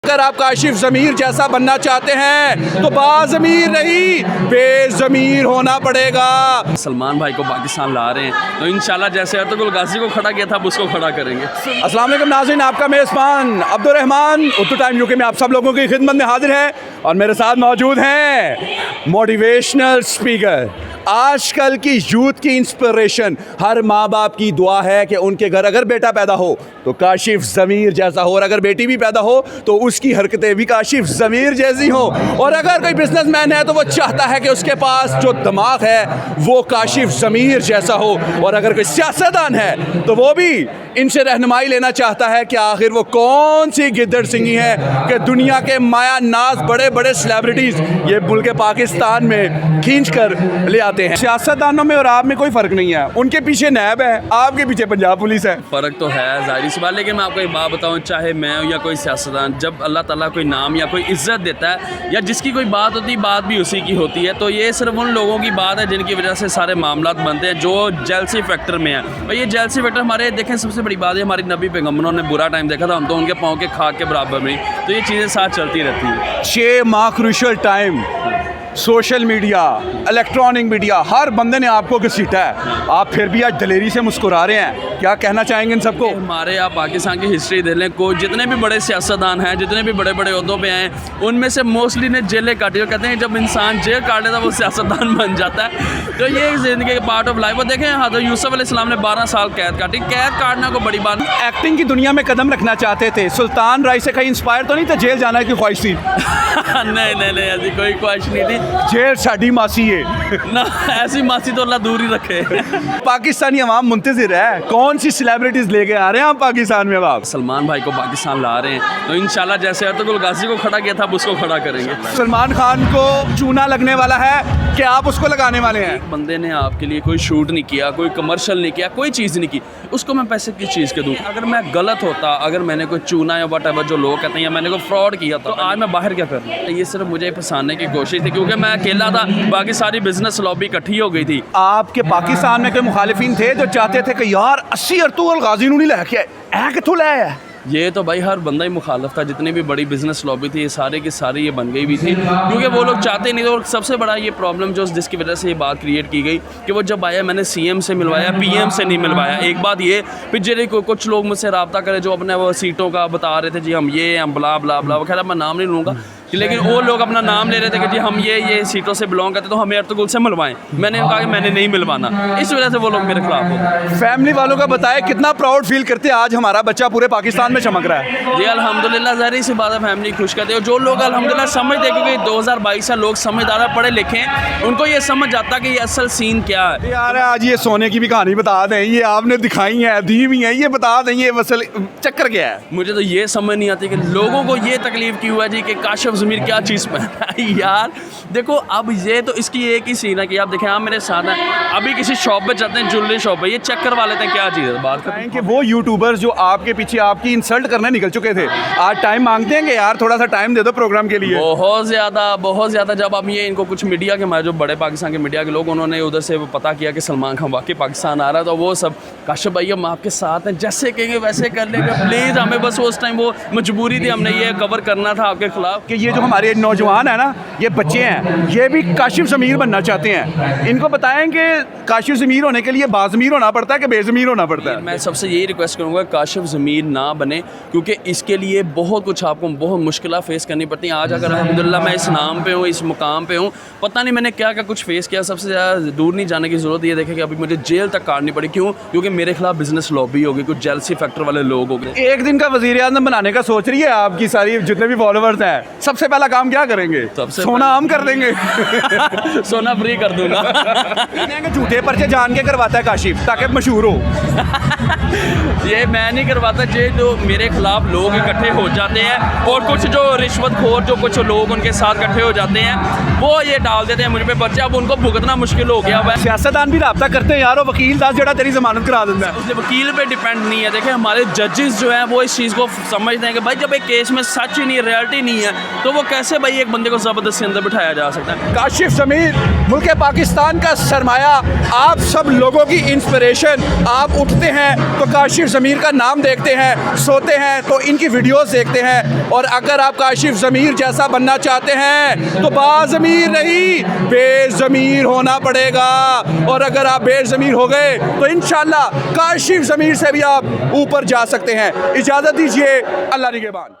अगर आप काशिफ ज़मीर जैसा बनना चाहते हैं तो बाज़मीर नहीं बेज़मीर होना पड़ेगा। सलमान भाई को पाकिस्तान ला रहे हैं तो इंशाल्लाह जैसे अर्तुगरुल गाजी को खड़ा किया था अब उसको खड़ा करेंगे। अस्सलाम वालेकुम नाज़रीन, आपका मेज़बान अब्दुल रहमान उर्दू टाइम यूके में आप सब लोगों की खिदमत में हाजिर है और मेरे साथ मौजूद हैं मोटिवेशनल स्पीकर, आजकल की यूथ की इंस्पिरेशन। हर माँ बाप की दुआ है कि उनके घर अगर बेटा पैदा हो तो काशिफ ज़मीर जैसा हो, और अगर बेटी भी पैदा हो तो उसकी हरकतें भी काशिफ ज़मीर जैसी हो। और अगर कोई बिजनेसमैन है तो वो चाहता है कि उसके पास जो दिमाग है वो काशिफ ज़मीर जैसा हो। और अगर कोई सियासतदान है तो वो भी इनसे रहनुमाई लेना चाहता है कि आखिर वो कौन सी गिद्दड़ सिंगी है कि दुनिया के माया नाज बड़े बड़े सेलिब्रिटीज़ ये मुल्क पाकिस्तान में खींच कर ले आते हैं। सियासतदानों में और आप में कोई फ़र्क नहीं है, उनके पीछे नैब है, आपके पीछे पंजाब पुलिस है। फ़र्क तो है ज़ाहिर सी बात, लेकिन मैं आपको एक बात बताऊं, चाहे मैं हूं या कोई सियासतदान, जब अल्लाह ताला कोई नाम या कोई इज़्ज़त देता है या जिसकी कोई बात होती है बात भी उसी की होती है। तो ये सिर्फ उन लोगों की बात है जिनकी वजह से सारे मामलात बनते हैं, जो जेलसी फैक्टर में है। और ये जेलसी फैक्टर हमारे देखें सबसे बड़ी बात है, हमारी नबी पैगम्बरों ने बुरा टाइम देखा था, हम तो उनके पाँव के खाक के बराबर में, तो ये चीज़ें साथ चलती रहती हैं। 6 माह crucial time, social media, electronic media, हर बंदे ने आपको घसीटा है, आप फिर भी आज दलेरी से मुस्कुरा रहे हैं। क्या कहना चाहेंगे इन सबको? हमारे आप पाकिस्तान की हिस्ट्री देख लें, कोई जितने भी बड़े सियासतदान हैं, जितने भी बड़े बड़े ओहदों पे हैं, उनमें से मोस्टली ने जेलें काटी। और कहते हैं जब इंसान जेल काट लेता है वो सियासतदान बन जाता है। तो ये ज़िंदगी का पार्ट ऑफ लाइफ है। देखें हज़रत यूसुफ अलैहिस्सलाम ने 12 साल कैद काटी, कैद काटना को बड़ी बात। एक्टिंग की दुनिया में कदम रखना चाहते थे, सुल्तान राय से कहीं इंस्पायर तो नहीं थे? जेल जाने की ख्वाहिश थी? नहीं ऐसी कोई ख्वाहिश नहीं थी। जेल साडी मासी है ना, ऐसी मासी तो अल्लाह दूर ही रखे। पाकिस्तानी अवाम मुंतज़िर है, कौन सी सेलिब्रिटीज़ लेके आ रहे हैं आप पाकिस्तान में? अब आप सलमान भाई को पाकिस्तान ला रहे हैं तो इंशाल्लाह जैसे अर्तुगरुल गाजी को खड़ा किया था अब उसको खड़ा करेंगे। सलमान खान को चूना लगने वाला है कि आप उसको लगाने वाले हैं? बंदे ने आपके लिए कोई शूट नहीं किया, कोई कमर्शियल नहीं किया, कोई चीज़ नहीं की, उसको मैं पैसे किस चीज़ के दूँ? अगर मैं गलत होता, अगर मैंने कोई चूना या वट जो लोग कहते हैं, या मैंने कोई फ्रॉड किया तो आज मैं बाहर क्या कर रहा हूँ? ये सिर्फ मुझे फंसाने की कोशिश थी, क्योंकि मैं अकेला था, बाकी सारी बिजनेस लॉबी इकट्ठी हो गई थी। आपके पाकिस्तान में कोई मुखालिफिन थे जो चाहते थे कि यार 80 अर्तुगरुल गाजी नहीं लेके आए, कितों ले आया? ये तो भाई हर बंदा ही मुखालफ था, जितनी भी बड़ी बिजनेस लॉबी थी ये सारे की सारी ये बन गई भी थी, क्योंकि वो लोग चाहते नहीं थे। और सबसे बड़ा ये प्रॉब्लम जो जिसकी वजह से ये बात क्रिएट की गई कि वो जब आया मैंने सीएम से मिलवाया, पीएम से नहीं मिलवाया। एक बात ये, फिर जैसे कुछ लोग मुझसे रब्ता करे जो अपने वो सीटों का बता रहे थे, जी हम ये हम बला बला बला, खैर मैं नाम नहीं लूँगा, लेकिन वो लोग अपना नाम ले रहे थे कि जी हम ये सीटों से बिलोंग करते तो हमें अर्तुगरुल से मिलवाएं। मैंने कहा कि मैंने नहीं मिलवाना, इस वजह से वो लोग मेरे खिलाफ हो गए। फैमिली वालों का बताए कितना प्राउड फील करते हैं आज हमारा बच्चा पूरे पाकिस्तान में चमक रहा है? जी अल्हम्दुलिल्लाह, ज़ाहिर सी बात है फैमिली खुश करते हैं। और जो लोग अल्हम्दुलिल्लाह समझते हैं, क्योंकि 2022 से लोग समझदार पढ़े लिखे हैं, उनको ये समझ आता कि ये असल सीन क्या है। यार आज ये सोने की भी कहानी बता दें, ये आपने दिखाई है, दी हुई है, ये बता दें ये असल चक्कर क्या है? मुझे तो ये समझ नहीं आती कि लोगों को ये तकलीफ क्यों है जी कि काशिफ ज़मीर क्या चीज़ पहना है। यार देखो अब ये तो इसकी एक ही सीन है कि आप देखें, आप मेरे साथ हैं, अभी किसी शॉप पे जाते हैं, ज्वेलरी शॉप पे, ये चेक करवा लेते हैं क्या चीज़ है। बात करें कि वो यूट्यूबर्स जो आपके पीछे आपकी इंसल्ट करने निकल चुके थे, आज टाइम मांगते हैं कि यार थोड़ा सा टाइम दे दो प्रोग्राम के लिए? बहुत ज़्यादा। जब अब ये इनको कुछ मीडिया के हमारे जो बड़े पाकिस्तान के मीडिया के लोग, उन्होंने उधर से पता किया कि सलमान खान वाकई पाकिस्तान आ रहा है, तो वो सब काशिफ भाई हम आपके साथ हैं, जैसे कहेंगे वैसे कर लेंगे, प्लीज़ हमें बस उस टाइम वो मजबूरी थी, हमने ये कवर करना था आपके खिलाफ। कि ये जो हमारे नौजवान है ना, ये बच्चे हैं, ये भी काशिफ ज़मीर बनना चाहते हैं, इनको बताएं कि काशिफ ज़मीर होने के लिए बाज़मीर होना पड़ता है कि बेज़मीर होना पड़ता है? मैं सबसे यही रिक्वेस्ट करूँगा काशिफ ज़मीर ना बने, क्योंकि इसके लिए बहुत कुछ आपको बहुत मुश्किल फेस करनी पड़ती हैं। आज अगर अल्हम्दुलिल्लाह मैं इस नाम पे हूँ, इस मुकाम पे हूँ, पता नहीं मैंने क्या क्या कुछ फेस किया। सबसे ज़्यादा दूर नहीं जाने की ज़रूरत ये देखें कि अभी मुझे जेल तक काटनी पड़ी। क्यों? क्योंकि मेरे खिलाफ बिजनेस लॉबी हो गई, कुछ जेलसी फैक्टर वाले लोग हो गए। एक दिन का वज़ीर-ए-आज़म बनाने का सोच रही है आपकी सारी जितने भी फॉलोअर्स हैं, सबसे पहला काम क्या करेंगे? सोना हम कर देंगे। सोना फ्री कर दूंगा। झूठे पर्चे जान के करवाता है काशिफ ताकि मशहूर हो। ये मैं नहीं करवाता, ये जो मेरे खिलाफ लोग इकट्ठे हो जाते हैं और कुछ जो रिश्वतखोर जो कुछ लोग उनके साथ इकट्ठे हो जाते हैं वो ये डाल देते हैं मुझ पे पर्चे। अब उनको भुगतना मुश्किल हो गया है। सियासतदान भी रब्ता करते हैं यार, वो वकील दास जड़ा तेरी जमानत करा देता है, उससे वकील पे डिपेंड नहीं है। देखें हमारे जजेस जो हैं वो इस चीज़ को समझते हैं कि भाई जब एक केस में सच ही नहीं, रियलिटी नहीं है, तो वो कैसे भाई एक बंदे को ज़बरदस्ती अंदर बिठाया जा सकता है। काशिफ ज़मीर मुल्क पाकिस्तान का सरमाया, आप सब लोगों की इंस्पिरेशन। आप उठते हैं तो काशिफ ज़मीर का नाम देखते हैं, सोते हैं तो इनकी वीडियोस देखते हैं। और अगर आप काशिफ ज़मीर जैसा बनना चाहते हैं तो बाज़मीर नहीं बेज़मीर होना पड़ेगा। और अगर आप बेज़मीर हो गए तो इंशाल्लाह काशिफ ज़मीर से भी आप ऊपर जा सकते हैं। इजाज़त दीजिए, अल्लाह निगहबान।